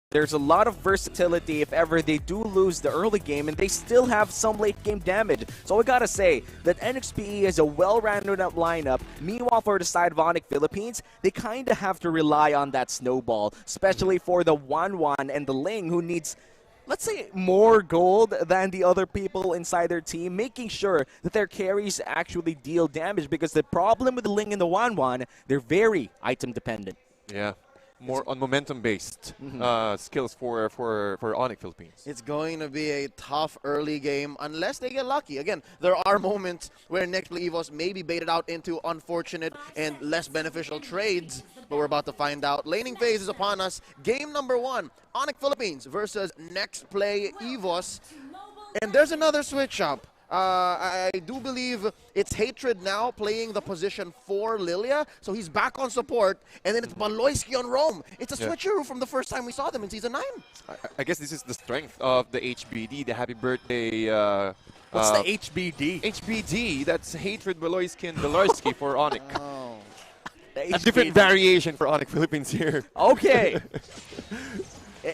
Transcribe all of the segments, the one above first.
There's a lot of versatility if ever they do lose the early game, and they still have some late game damage. So I gotta say that NXPE is a well-rounded up lineup. Meanwhile, for the side of Onic Philippines, they kind of have to rely on that snowball, especially for the 1-1 and the Ling, who needs, let's say, more gold than the other people inside their team, making sure that their carries actually deal damage, because the problem with the Ling and the 1-1, they're very item dependent. Yeah. More on momentum-based skills for Onic Philippines. It's going to be a tough early game unless they get lucky. Again, there are moments where NXPE EVOS may be baited out into unfortunate and less beneficial trades, but we're about to find out. Laning phase is upon us. Game number 1, Onic Philippines versus NXPLAY EVOS. And there's another switch up. I do believe it's Hatred now playing the position for Lilia, so he's back on support, and then it's Baloyski on Roam. It's a switcheroo from the first time we saw them in Season 9. I guess this is the strength of the HBD, the Happy Birthday... What's the HBD? HBD, that's Hatred, Baloyski, and Belarski for Onic. Oh. A different variation for Onic Philippines here. Okay.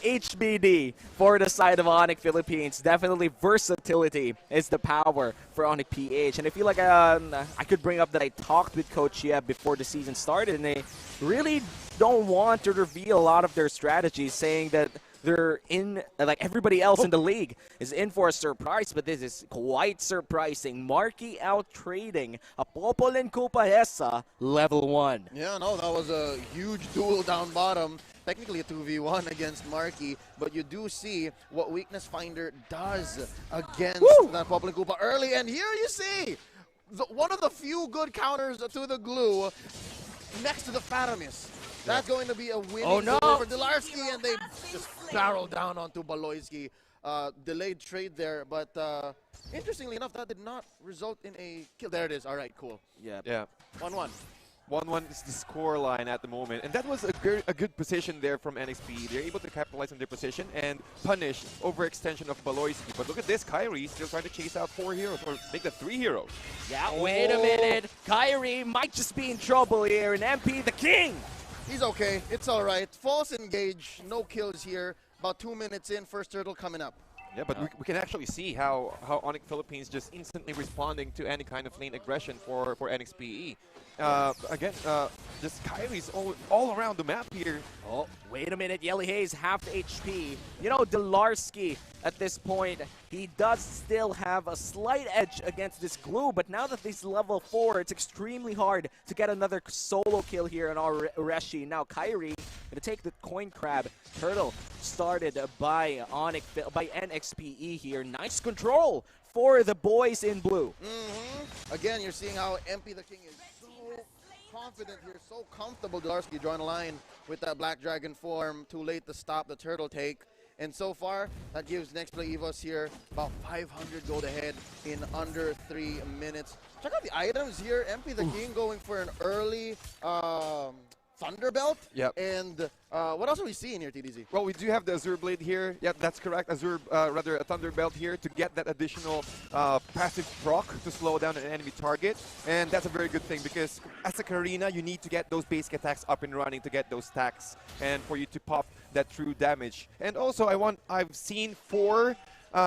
HBD for the side of Onic Philippines. Definitely versatility is the power for Onic PH. And I feel like I could bring up that I talked with Coach Yeb before the season started, and they really don't want to reveal a lot of their strategies, saying that they're in, like everybody else in the league is in for a surprise, but this is quite surprising. Marky out trading a Popol and Kupa level 1. Yeah, no, that was a huge duel down bottom. Technically a 2v1 against Marky, but you do see what Weakness Finder does against that Popol and Kupa early. And here you see one of the few good counters to the glue next to the Faramis. That's going to be a winning goal for Delarski, and they just barrel down onto Baloyski. Delayed trade there, but interestingly enough, that did not result in a kill. There it is. All right, cool. Yeah. 1-1. 1-1 is the score line at the moment, and that was a good position there from NXPE. They're able to capitalize on their position and punish overextension of Baloyski. But look at this, Kyrie still trying to chase out 4 heroes, or make that 3 heroes. Yeah, wait a minute. Kyrie might just be in trouble here, and MP the king. He's okay. It's all right. False engage. No kills here. About 2 minutes in. First turtle coming up. Yeah, but we can actually see how Onic Philippines just instantly responding to any kind of lane aggression for NXPE. Again, just Kyrie's all around the map here. Oh, wait a minute. Yelly Hayes, half HP. You know, Delarski, at this point, he does still have a slight edge against this glue, but now that he's level 4, it's extremely hard to get another solo kill here on our Reshi. Now, Kyrie gonna take the coin crab. Turtle started by NXPE here. Nice control for the boys in blue. Again, you're seeing how MP the King is so confident here, so comfortable. Delarski drawing a line with that Black Dragon form. Too late to stop the turtle take. And so far, that gives NXPLAY EVOS here about 500 gold ahead in under 3 minutes. Check out the items here. MP the King going for an early Thunderbelt. Yep. And what else are we seeing here, TDZ? Well, we do have the Azure Blade here. Yeah, that's correct. Azure, rather a Thunderbelt here to get that additional passive proc to slow down an enemy target. And that's a very good thing, because as a Karina, you need to get those basic attacks up and running to get those stacks and for you to pop that true damage. And also, I've seen 4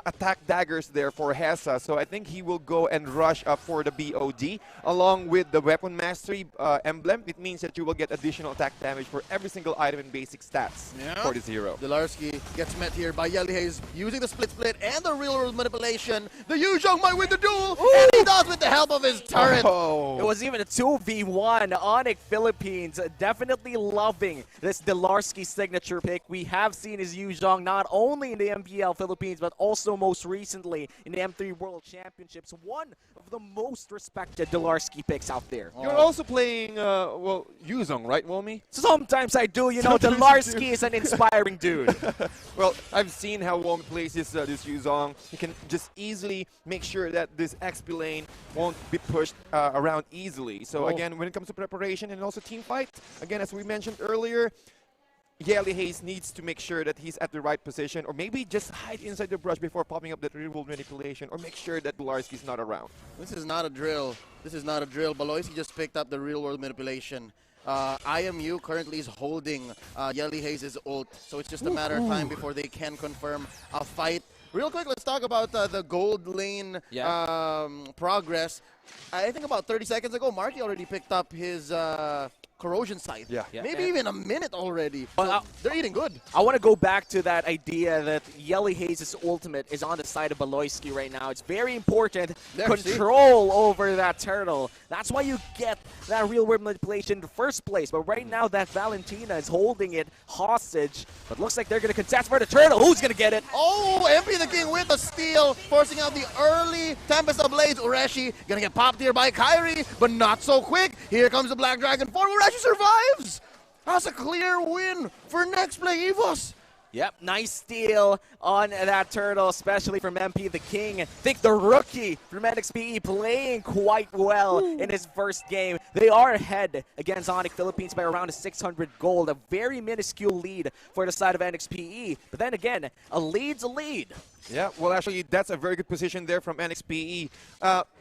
attack daggers there for Hessa, so I think he will go and rush up for the BOD along with the Weapon Mastery emblem. It means that you will get additional attack damage for every single item in basic stats for this hero. Delarski gets met here by Yelly Hayes using the split and the real world manipulation. The Yuzhong might win the duel, and he does with the help of his turret. It was even a 2v1. Onic Philippines definitely loving this Delarski signature pick. We have seen his Yuzhong not only in the MPL Philippines, but also most recently in the M3 World Championships. One of the most respected Delarski picks out there. You're also playing, well, Yuzong, right, Womi? Sometimes I do. You know, Delarski is an inspiring dude. Well, I've seen how Womi plays this Yuzong. He can just easily make sure that this XP lane won't be pushed around easily. So again, when it comes to preparation and also team fight, again, as we mentioned earlier, Yelly Hayes needs to make sure that he's at the right position, or maybe just hide inside the brush before popping up that real-world manipulation, or make sure that Belarski's not around. This is not a drill. This is not a drill. Baloyski just picked up the real-world manipulation. IMU currently is holding Yelly Hayes' ult, so it's just a matter of time before they can confirm a fight. Real quick, let's talk about the gold lane progress. I think about 30 seconds ago, Marky already picked up his corrosion scythe. Maybe even a minute already. So they're eating good. I want to go back to that idea that Yelly Hayes' ultimate is on the side of Baloyski right now. It's very important. Control over that turtle. That's why you get that real-world manipulation in the first place. But right now, that Valentina is holding it hostage. But looks like they're going to contest for the turtle. Who's going to get it? Oh, MP the King with a steal, forcing out the early Tempest of Blades. Ureshi going to get popped here by Kairi, but not so quick. Here comes the Black Dragon form. Ureshi survives! That's a clear win for Next Play EVOS. Yep, nice steal on that turtle, especially from MP the King. I think the rookie from NXPE playing quite well in his first game. They are ahead against Onic Philippines by around 600 gold, a very minuscule lead for the side of NXPE. But then again, a lead's a lead. Yeah, well, actually, that's a very good position there from NXPE.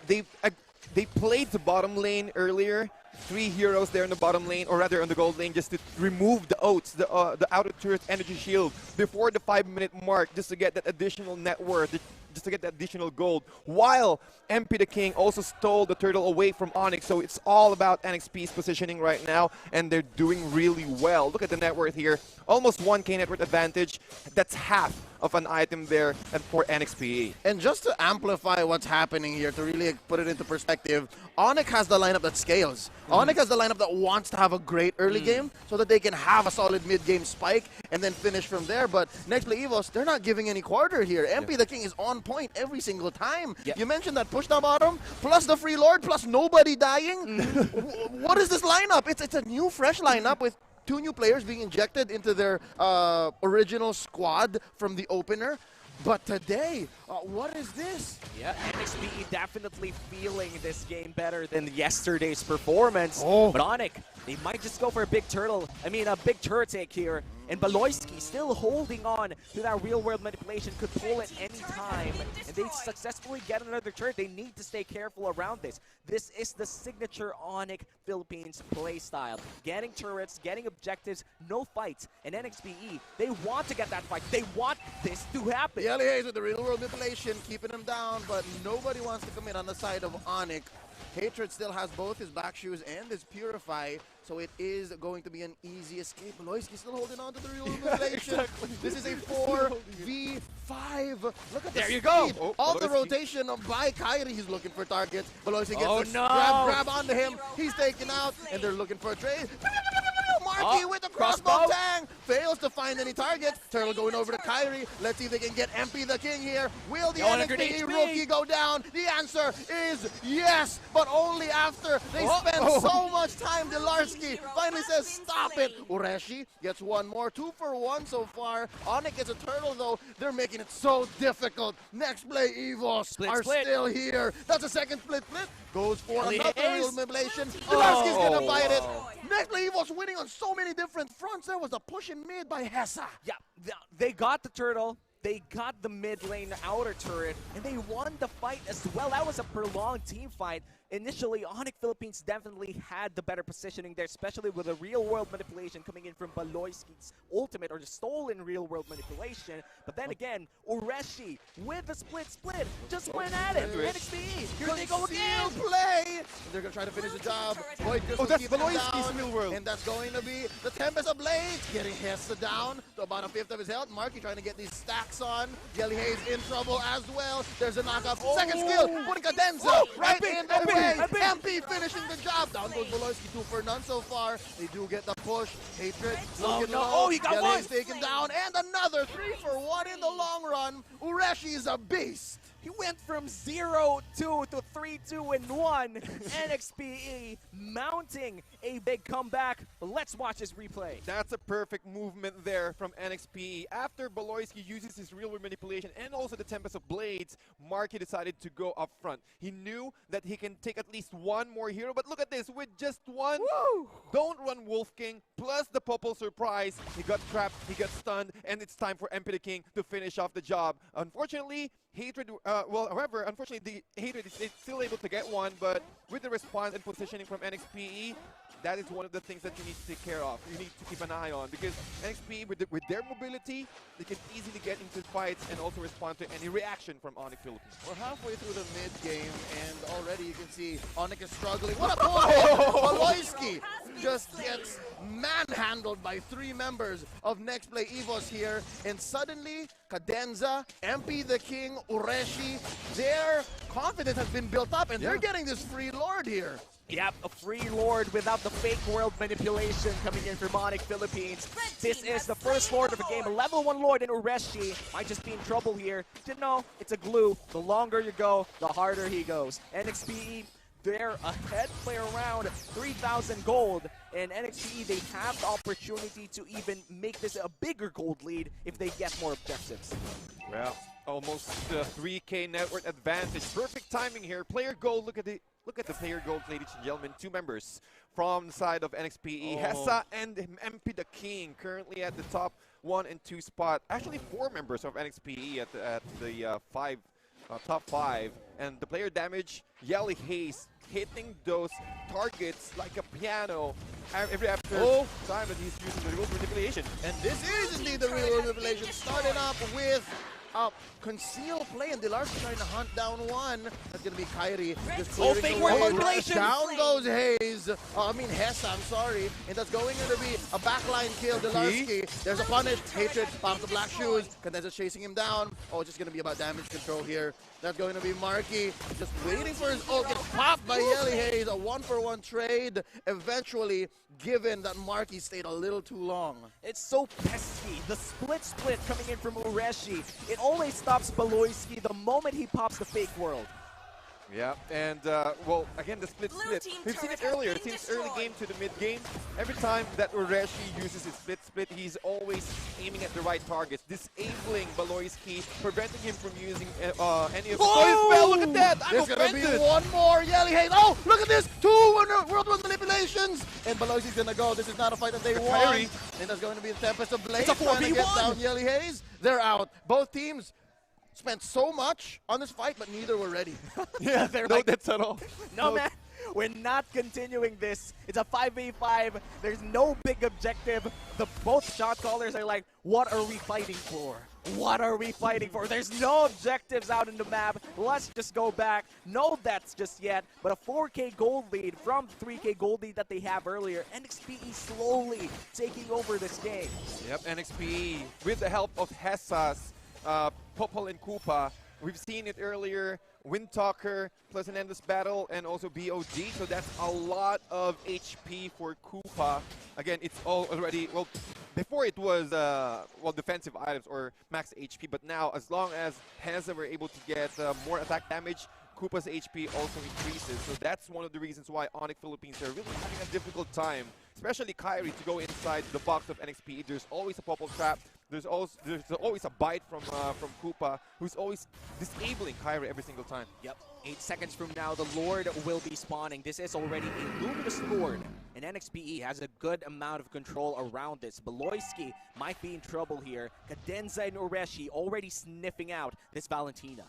They played the bottom lane earlier. 3 heroes there in the bottom lane, or rather on the gold lane, just to remove the oats, the outer turret energy shield before the 5-minute mark, just to get that additional net worth, just to get that additional gold. While MP the King also stole the turtle away from Onic, so it's all about NXP's positioning right now, and they're doing really well. Look at the net worth here, almost 1k net worth advantage. That's half of an item there and for NXPE. And just to amplify what's happening here, to really put it into perspective, Onic has the lineup that scales. Onic has the lineup that wants to have a great early game so that they can have a solid mid-game spike and then finish from there. But Next Play EVOS, they're not giving any quarter here. MP the King is on point every single time. You mentioned that push down bottom, plus the free lord, plus nobody dying. What is this lineup? It's a new, fresh lineup with 2 new players being injected into their original squad from the opener. But today, what is this? Yeah, NXPE definitely feeling this game better than yesterday's performance. But Onic, they might just go for a big turtle. I mean, a big turret take here. And Baloyski still holding on to that real-world manipulation, could pull at any time. And they successfully get another turret. They need to stay careful around this. This is the signature Onic Philippines play style. Getting turrets, getting objectives, no fights. And NXPE, they want to get that fight. They want this to happen. Yelly Hayes with the real-world manipulation, keeping him down, but nobody wants to commit on the side of Onic. Hatred still has both his back shoes and his Purify, so it is going to be an easy escape. Baloyski still holding on to the real manipulation. This is a 4v5. Look at there the you speed. go. All the rotation by Kairi. He's looking for targets. Baloyski gets no. grab onto him. He's taken out, and they're looking for a trade. Marky with the crossbow tang fails to find any targets. Turtle going over to Kairi. Let's see if they can get MP the King here. Will the NXPE rookie go down? The answer is yes, but only after they spend so much time. Delarski finally says stop it. Ureshi gets one more. 2 for 1 so far. Onic gets a turtle though. They're making it so difficult. Next Play EVOS still here. That's a second split. Goes for another real manipulation. Delarski's gonna bite it. Next Play EVOS winning on so many different fronts. There was a push in mid by Hessa. Yeah, they got the turtle. They got the mid lane outer turret, and they won the fight as well. That was a prolonged team fight. Initially, Onic Philippines definitely had the better positioning there, especially with a real-world manipulation coming in from Baloyski's ultimate, or the stolen real-world manipulation. But then again, Ureshi with the split just went at it. NXPE, here they go again. Play. They're going to try to finish the job. That's Baloyski's real world. And that's going to be the Tempest of Blades, getting Hessa down to about a 5th of his health. Marky trying to get these stacks on. Yelly Hayes in trouble as well. There's a knockup. Second skill, putting cadenza right in the way. MP finishing the job. Down goes Baloyski, 2 for none so far. They do get the push. Hatred looking low. He got Yelly one. Hayes taken down. And another 3 for 1 in the long run. Ureshi is a beast. He went from 0-2 to 3-2-1. NXPE mounting a big comeback. Let's watch this replay. That's a perfect movement there from NXPE. After Baloyski uses his real-world manipulation and also the Tempest of Blades, Marky decided to go up front. He knew that he can take at least one more hero, but look at this, with just one, don't run Wolf King, plus the Popol surprise, he got trapped, he got stunned, and it's time for MP the King to finish off the job. Unfortunately, Hatred, well, however, unfortunately, the Hatred is still able to get one, but with the response and positioning from NXPE, that is one of the things that you need to take care of. You need to keep an eye on, because NXPE, with their mobility, they can easily get into fights and also respond to any reaction from Onic Philippines. We're halfway through the mid-game, and already you can see Onic is struggling. What a pull! Baloyski just gets manhandled by 3 members of NXPLPH here, and suddenly, Cadenza, MP the King, Ureshi, their confidence has been built up, and they're getting this free Lord here. Yep, a free Lord without the fake world manipulation coming in from Onic Philippines. This is the first Lord of the game, a level 1 Lord in Ureshi. Might just be in trouble here. Didn't know, it's a glue. The longer you go, the harder he goes. NXPE, they're ahead by around 3,000 gold. And NXPE, they have the opportunity to even make this a bigger gold lead if they get more objectives. Well, almost 3K network advantage. Perfect timing here. Player gold, look at the player gold, ladies and gentlemen. 2 members from the side of NXPE. Hessa and MP the King currently at the top 1 and 2 spot. Actually 4 members of NXPE at the top 5. And the player damage, Yelly Haze hitting those targets like a piano every after time that he's using the real manipulation. And this is indeed the real manipulation, starting up with concealed play, and Delarski trying to hunt down one. That's going to be Kyrie. Just fake word manipulation! Down goes Hayes. Hessa, I'm sorry. And that's going to be a backline kill. Delarski. There's a punish. Hatred. Pops the black shoes. Cadenza's chasing him down. Oh, it's just going to be about damage control here. That's going to be Marky. Just waiting for his ult. Gets popped by Yelly Hayes. A 1-for-1 trade. Eventually, given that Marky stayed a little too long. It's so pesky. The split coming in from Ureshi. It always stops Baloyski the moment he pops the fake world. Yeah, and well, again, the split. We've seen it earlier, since early game to the mid game. Every time that Ureshi uses his split, he's always aiming at the right targets, disabling Baloyski, preventing him from using any of the spell. Look at that! There's gonna be one more Yelly Hayes. Oh, look at this! 2 World War manipulations! And Baloyski's gonna go. This is not a fight that they want. Kyrie. And that's going to be the Tempest of Blade. It's a 4v1. Trying to get down Yelly Hayes. They're out. Both teams spent so much on this fight, but neither were ready. Yeah, they're No like, deaths at all. no man, we're not continuing this. It's a 5v5. There's no big objective. Both shot callers are like, what are we fighting for? What are we fighting for? There's no objectives out in the map. Let's just go back. No deaths just yet, but a 4K gold lead from the 3K gold lead that they have earlier. NXPE slowly taking over this game. Yep, NXPE with the help of Hessa's Popol and Kupa. We've seen it earlier, Windtalker plus an endless battle and also BOG, so that's a lot of HP for Kupa. Again, it's all already, well, before it was defensive items or max HP, but now as long as Hessa were able to get more attack damage, Kupa's HP also increases. So that's one of the reasons why Onic Philippines are really having a difficult time, especially Kyrie, to go inside the box of NXPE. There's always a Popol trap. There's always a bite from Kupa, who's always disabling Kyrie every single time. Yep. 8 seconds from now, the Lord will be spawning. This is already a Luminous Lord, and NXPE has a good amount of control around this. Baloyski might be in trouble here. Cadenza and Ureshi already sniffing out this Valentina.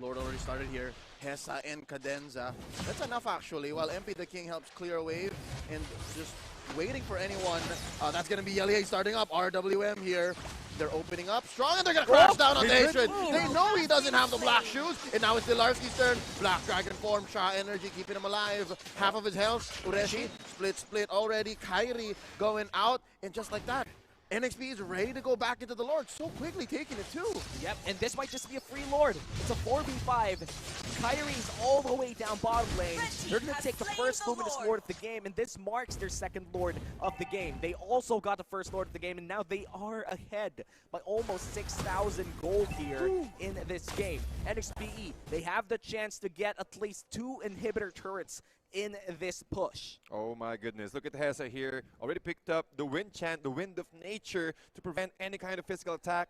Lord already started here. Hessa and Cadenza. That's enough actually. While MP the King helps clear a wave and just waiting for anyone. That's going to be Yelly starting up. RWM here. They're opening up strong and they're going to crash down on the Hatred. They know he doesn't have the black shoes. And now it's Delarski's turn. Black Dragon form. Sha energy keeping him alive. Half of his health. Ureshi split already. Kyrie going out. And just like that, NXP is ready to go back into the Lord, so quickly taking it too. Yep, and this might just be a free Lord. It's a 4v5. Kyrie's all the way down bottom lane. They're going to take the first Luminous Lord of the game, and this marks their second Lord of the game. They also got the first Lord of the game, and now they are ahead by almost 6,000 gold here in this game. NXPE, they have the chance to get at least 2 inhibitor turrets in this push. Oh my goodness, look at Hessa here. Already picked up the Wind Chant, the Wind of Nature, to prevent any kind of physical attack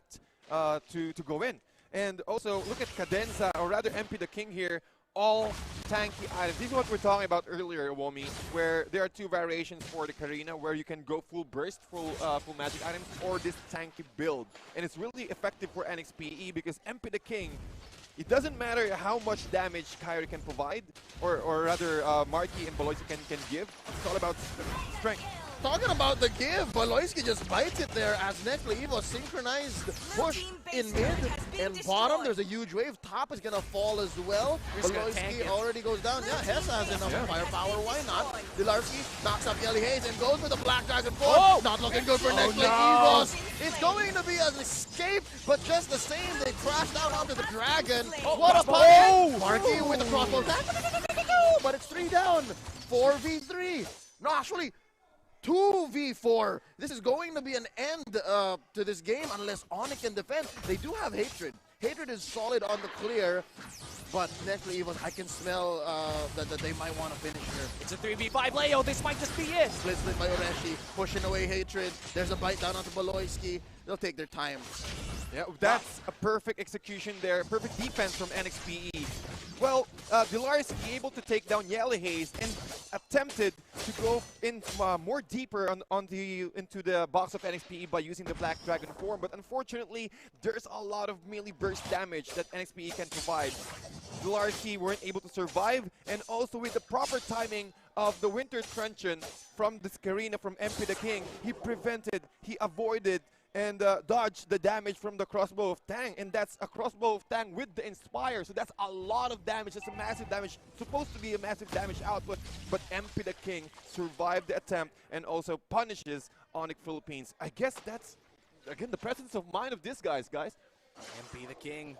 to go in. And also, look at Cadenza, or rather MP the King here, all tanky items. This is what we're talking about earlier, Womi, where there are two variations for the Karina, where you can go full burst, full magic items, or this tanky build. And it's really effective for NXPE because MP the King, it doesn't matter how much damage Kyrie can provide, or rather Marky and Baloyski can give. It's all about strength. Talking about the give, Baloyski just bites it there as NXPE Evo synchronized push in mid and bottom. There's a huge wave. Top is gonna fall as well. Baloyski already goes down. Yeah, Hessa has enough firepower. Why not? Dilarski knocks up Yelly Hayes and goes for the Black Dragon form. Not looking good for NXPE Evos. It's going to be an escape, but just the same, they crash down onto the dragon. What a punish! Marky with the crossbow attack, but it's 3 down. 4v3. No, actually, 2v4. This is going to be an end to this game unless Onic can defend. They do have Hatred. Hatred is solid on the clear, but NXPE Evos, I can smell that they might want to finish here. It's a 3v5, Leo. This might just be it. Split by Oreshi, pushing away Hatred. There's a bite down onto Baloyski. They'll take their time. Yeah, that's a perfect execution there. Perfect defense from NXPE. Well, Dilarski able to take down Yelly Hayes and attempted to go in more deeper into the box of NXPE by using the Black Dragon form, but unfortunately, there's a lot of melee burst damage that NXPE can provide. Dilarski weren't able to survive, and also with the proper timing of the Winter Truncheon from this Karina from MP the King, he avoided and dodge the damage from the crossbow of Tang, and that's a crossbow of Tang with the Inspire, so that's a lot of damage. That's a massive damage, supposed to be a massive damage output, but MP the King survived the attempt and also punishes Onic Philippines. I guess that's, again, the presence of mind of these guys. MP the King.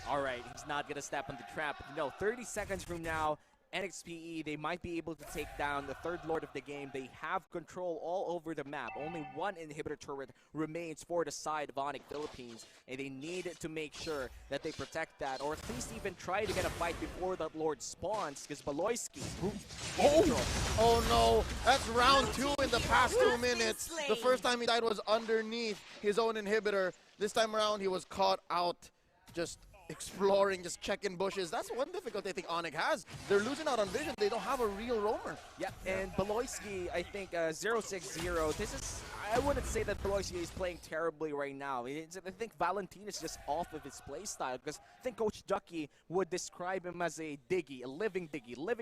All right, he's not going to step on the trap. No, 30 seconds from now, NXPE, they might be able to take down the third lord of the game. They have control all over the map. Only one inhibitor turret remains for the side of Onic Philippines, and they need to make sure that they protect that, or at least even try to get a fight before that lord spawns, because Baloyski. Oh no, that's round 2 in the past 2 minutes. The first time he died was underneath his own inhibitor. This time around, he was caught out just exploring, just checking bushes. That's one difficulty I think Onic has. They're losing out on vision. They don't have a real roamer. Yeah, and Baloyski, I think 060, this is, I wouldn't say that Baloyski is playing terribly right now. I think Valentina is just off of his playstyle, because I think Coach Ducky would describe him as a Diggy, a living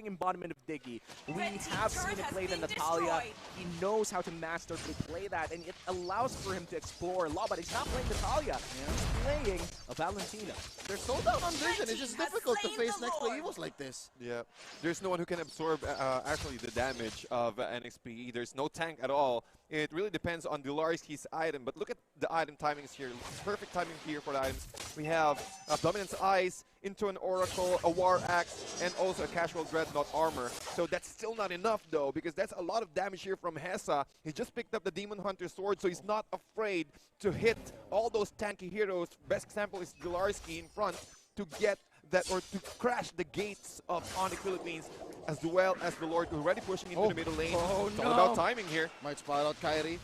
embodiment of Diggy. We have seen him play the Natalia. He knows how to masterfully play that, and it allows for him to explore a lot, but he's not playing Natalia. He's playing a Valentina. They're so down on vision. It's just difficult to face NXPE Evos like this. Yeah, there's no one who can absorb actually the damage of NXPE. There's no tank at all. It really depends on Dilarski's item, but look at the item timings here. Perfect timing here for the items. We have Dominance Eyes, into an Oracle, a War Axe, and also a Casual Dreadnought armor. So that's still not enough though, because that's a lot of damage here from Hessa. He just picked up the Demon Hunter sword, so he's not afraid to hit all those tanky heroes. Best example is Dilarski in front to get that, or to crash the gates of Onic Philippines, as well as the Lord already pushing into the middle lane. It's all about timing here. Might spot out Kyrie.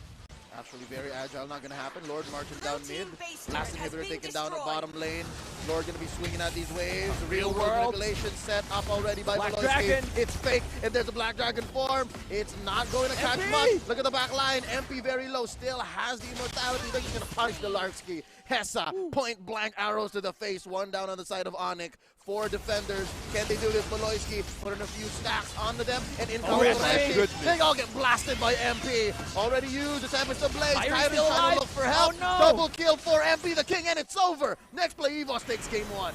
Actually very agile, not gonna happen. Lord marching down mid. Last inhibitor taken down at bottom lane. Lord gonna be swinging at these waves. Real world manipulation set up already by Baloyski. It's fake, and there's a Black Dragon form. It's not going to catch much. Look at the back line. MP very low, still has the immortality. Then he's gonna punish Dilarski. Hessa, point blank arrows to the face. 1 down on the side of Onic. 4 defenders. Can they do this? Baloyski putting a few stacks onto them, and in comes Oreshi. They all get blasted by MP. Already used the Tempest of Blaze. Kyrie's trying to look for help. Double kill for MP the King, and it's over. NXPE Evos takes game 1.